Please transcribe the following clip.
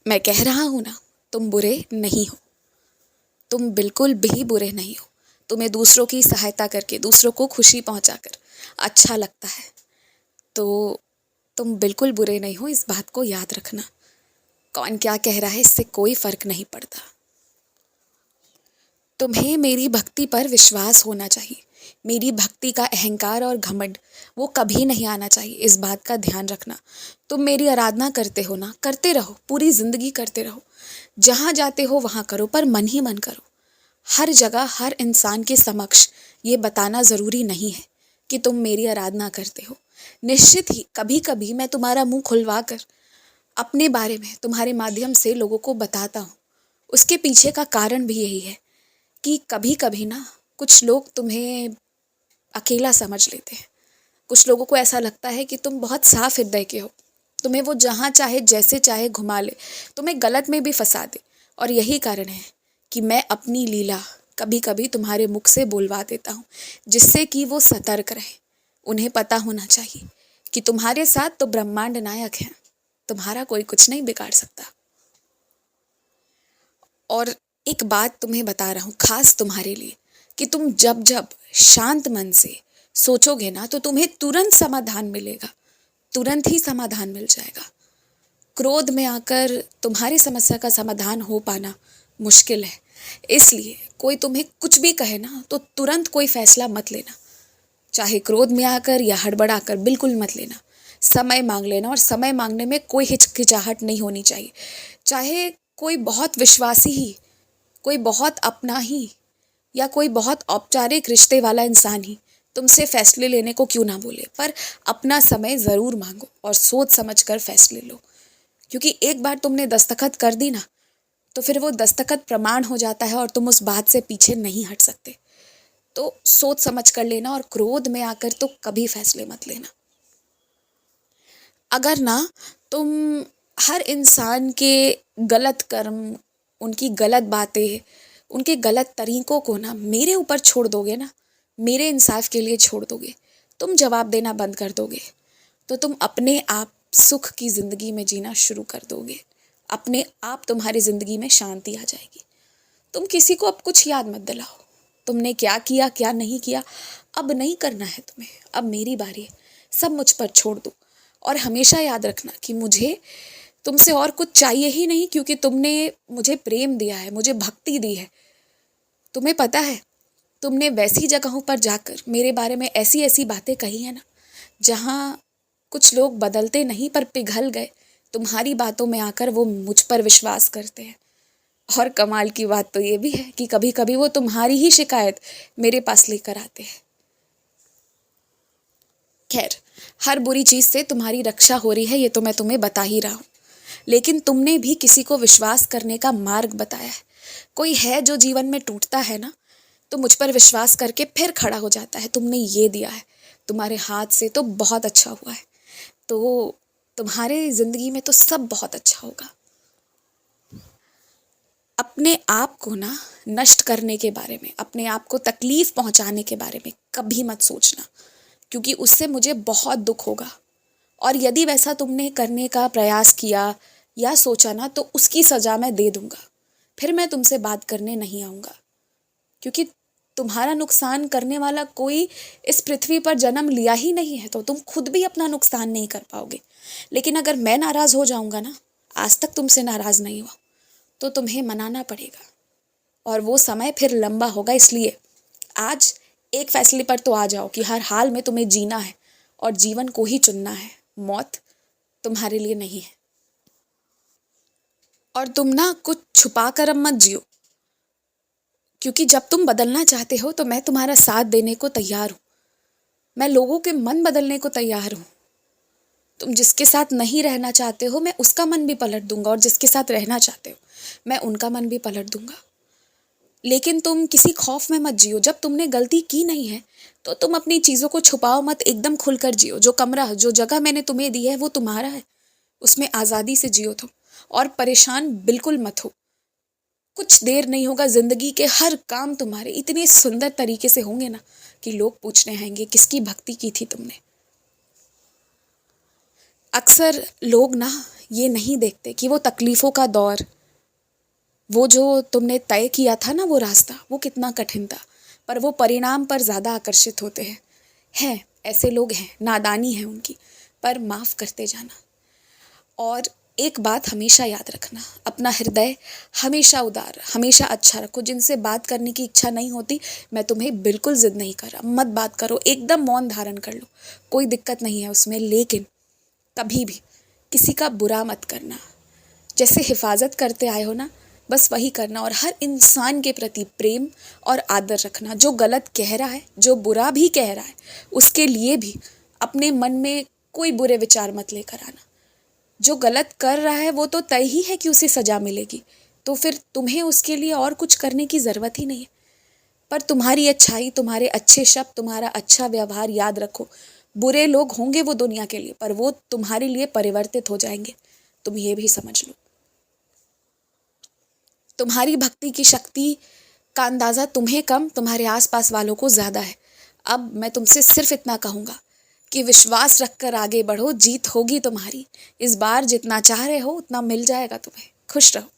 मैं कह रहा हूँ ना, तुम बुरे नहीं हो। तुम बिल्कुल भी बुरे नहीं हो। तुम्हें दूसरों की सहायता करके, दूसरों को खुशी पहुंचाकर अच्छा लगता है, तो तुम बिल्कुल बुरे नहीं हो। इस बात को याद रखना। कौन क्या कह रहा है, इससे कोई फर्क नहीं पड़ता। तुम्हें मेरी भक्ति पर विश्वास होना चाहिए। मेरी भक्ति का अहंकार और घमंड वो कभी नहीं आना चाहिए। इस बात का ध्यान रखना। तुम मेरी आराधना करते हो ना, करते रहो, पूरी जिंदगी करते रहो। जहाँ जाते हो वहाँ करो, पर मन ही मन करो। हर जगह हर इंसान के समक्ष ये बताना ज़रूरी नहीं है कि तुम मेरी आराधना करते हो। निश्चित ही कभी कभी मैं तुम्हारा मुंह खुलवा कर अपने बारे में तुम्हारे माध्यम से लोगों को बताता हूँ। उसके पीछे का कारण भी यही है कि कभी कभी ना कुछ लोग तुम्हें अकेला समझ लेते हैं। कुछ लोगों को ऐसा लगता है कि तुम बहुत साफ हृदय के हो। तुम्हें वो जहाँ चाहे जैसे चाहे घुमा ले, तुम्हें गलत में भी फंसा दे। और यही कारण है कि मैं अपनी लीला कभी कभी तुम्हारे मुख से बोलवा देता हूँ, जिससे कि वो सतर्क रहे। उन्हें पता होना चाहिए कि तुम्हारे साथ तो ब्रह्मांड नायक है, तुम्हारा कोई कुछ नहीं बिगाड़ सकता। और एक बात तुम्हें बता रहा हूँ खास तुम्हारे लिए, कि तुम जब जब शांत मन से सोचोगे ना, तो तुम्हें तुरंत समाधान मिलेगा। तुरंत ही समाधान मिल जाएगा। क्रोध में आकर तुम्हारी समस्या का समाधान हो पाना मुश्किल है। इसलिए कोई तुम्हें कुछ भी कहे ना, तो तुरंत कोई फैसला मत लेना। चाहे क्रोध में आकर या हड़बड़ाकर, बिल्कुल मत लेना। समय मांग लेना, और समय मांगने में कोई हिचकिचाहट नहीं होनी चाहिए। चाहे कोई बहुत विश्वासी ही, कोई बहुत अपना ही, या कोई बहुत औपचारिक रिश्ते वाला इंसान ही तुमसे फैसले लेने को क्यों ना बोले, पर अपना समय ज़रूर मांगो और सोच समझ कर फैसले लो। क्योंकि एक बार तुमने दस्तखत कर दी ना, तो फिर वो दस्तखत प्रमाण हो जाता है और तुम उस बात से पीछे नहीं हट सकते। तो सोच समझ कर लेना, और क्रोध में आकर तो कभी फैसले मत लेना। अगर ना तुम हर इंसान के गलत कर्म, उनकी गलत बातें, उनके गलत तरीकों को ना मेरे ऊपर छोड़ दोगे ना, मेरे इंसाफ के लिए छोड़ दोगे, तुम जवाब देना बंद कर दोगे, तो तुम अपने आप सुख की ज़िंदगी में जीना शुरू कर दोगे। अपने आप तुम्हारी ज़िंदगी में शांति आ जाएगी। तुम किसी को अब कुछ याद मत दिलाओ। तुमने क्या किया क्या नहीं किया अब नहीं करना है तुम्हें। अब मेरी बारी है, सब मुझ पर छोड़ दो। और हमेशा याद रखना कि मुझे तुमसे और कुछ चाहिए ही नहीं, क्योंकि तुमने मुझे प्रेम दिया है, मुझे भक्ति दी है। तुम्हें पता है, तुमने वैसी जगहों पर जाकर मेरे बारे में ऐसी ऐसी बातें कही है ना, जहाँ कुछ लोग बदलते नहीं पर पिघल गए। तुम्हारी बातों में आकर वो मुझ पर विश्वास करते हैं। और कमाल की बात तो ये भी है कि कभी कभी वो तुम्हारी ही शिकायत मेरे पास लेकर आते हैं। खैर, हर बुरी चीज़ से तुम्हारी रक्षा हो रही है, ये तो मैं तुम्हें बता ही रहा हूँ। लेकिन तुमने भी किसी को विश्वास करने का मार्ग बताया है। कोई है जो जीवन में टूटता है ना, तो मुझ पर विश्वास करके फिर खड़ा हो जाता है। तुमने ये दिया है, तुम्हारे हाथ से तो बहुत अच्छा हुआ है। तो तुम्हारे ज़िंदगी में तो सब बहुत अच्छा होगा। अपने आप को ना नष्ट करने के बारे में, अपने आप को तकलीफ पहुंचाने के बारे में कभी मत सोचना, क्योंकि उससे मुझे बहुत दुख होगा। और यदि वैसा तुमने करने का प्रयास किया या सोचा ना, तो उसकी सज़ा मैं दे दूंगा। फिर मैं तुमसे बात करने नहीं आऊँगा, क्योंकि तुम्हारा नुकसान करने वाला कोई इस पृथ्वी पर जन्म लिया ही नहीं है, तो तुम खुद भी अपना नुकसान नहीं कर पाओगे। लेकिन अगर मैं नाराज़ हो जाऊँगा ना, आज तक तुमसे नाराज़ नहीं हुआ, तो तुम्हें मनाना पड़ेगा, और वो समय फिर लंबा होगा। इसलिए आज एक फैसले पर तो आ जाओ कि हर हाल में तुम्हें जीना है और जीवन को ही चुनना है। मौत तुम्हारे लिए नहीं है। और तुम ना कुछ छुपा कर अब मत जियो, क्योंकि जब तुम बदलना चाहते हो तो मैं तुम्हारा साथ देने को तैयार हूँ। मैं लोगों के मन बदलने को तैयार हूँ। तुम जिसके साथ नहीं रहना चाहते हो, मैं उसका मन भी पलट दूंगा, और जिसके साथ रहना चाहते हो, मैं उनका मन भी पलट दूंगा। लेकिन तुम किसी खौफ में मत जियो। जब तुमने गलती की नहीं है, तो तुम अपनी चीज़ों को छुपाओ मत, एकदम खुलकर जियो। जो कमरा, जो जगह मैंने तुम्हें दी है, वो तुम्हारा है। उसमें आज़ादी से जियो तुम, और परेशान बिल्कुल मत हो। कुछ देर नहीं होगा, ज़िंदगी के हर काम तुम्हारे इतने सुंदर तरीके से होंगे ना, कि लोग पूछने आएंगे किसकी भक्ति की थी तुमने। अक्सर लोग ना ये नहीं देखते कि वो तकलीफ़ों का दौर, वो जो तुमने तय किया था ना वो रास्ता, वो कितना कठिन था, पर वो परिणाम पर ज़्यादा आकर्षित होते हैं। ऐसे लोग हैं, नादानी है उनकी, पर माफ़ करते जाना। और एक बात हमेशा याद रखना, अपना हृदय हमेशा उदार, हमेशा अच्छा रखो। जिनसे बात करने की इच्छा नहीं होती, मैं तुम्हें बिल्कुल ज़िद नहीं कर रहा, मत बात करो, एकदम मौन धारण कर लो, कोई दिक्कत नहीं है उसमें। लेकिन कभी भी किसी का बुरा मत करना। जैसे हिफाजत करते आए हो ना, बस वही करना। और हर इंसान के प्रति प्रेम और आदर रखना। जो गलत कह रहा है, जो बुरा भी कह रहा है, उसके लिए भी अपने मन में कोई बुरे विचार मत लेकर आना। जो गलत कर रहा है वो तो तय ही है कि उसे सजा मिलेगी, तो फिर तुम्हें उसके लिए और कुछ करने की ज़रूरत ही नहीं है। पर तुम्हारी अच्छाई, तुम्हारे अच्छे शब्द, तुम्हारा अच्छा व्यवहार याद रखो। बुरे लोग होंगे वो दुनिया के लिए, पर वो तुम्हारे लिए परिवर्तित हो जाएंगे, तुम ये भी समझ लो। तुम्हारी भक्ति की शक्ति का अंदाज़ा तुम्हें कम, तुम्हारे आसपास वालों को ज़्यादा है। अब मैं तुमसे सिर्फ इतना कहूँगा कि विश्वास रखकर आगे बढ़ो, जीत होगी तुम्हारी। इस बार जितना चाह रहे हो उतना मिल जाएगा तुम्हें। खुश रहो।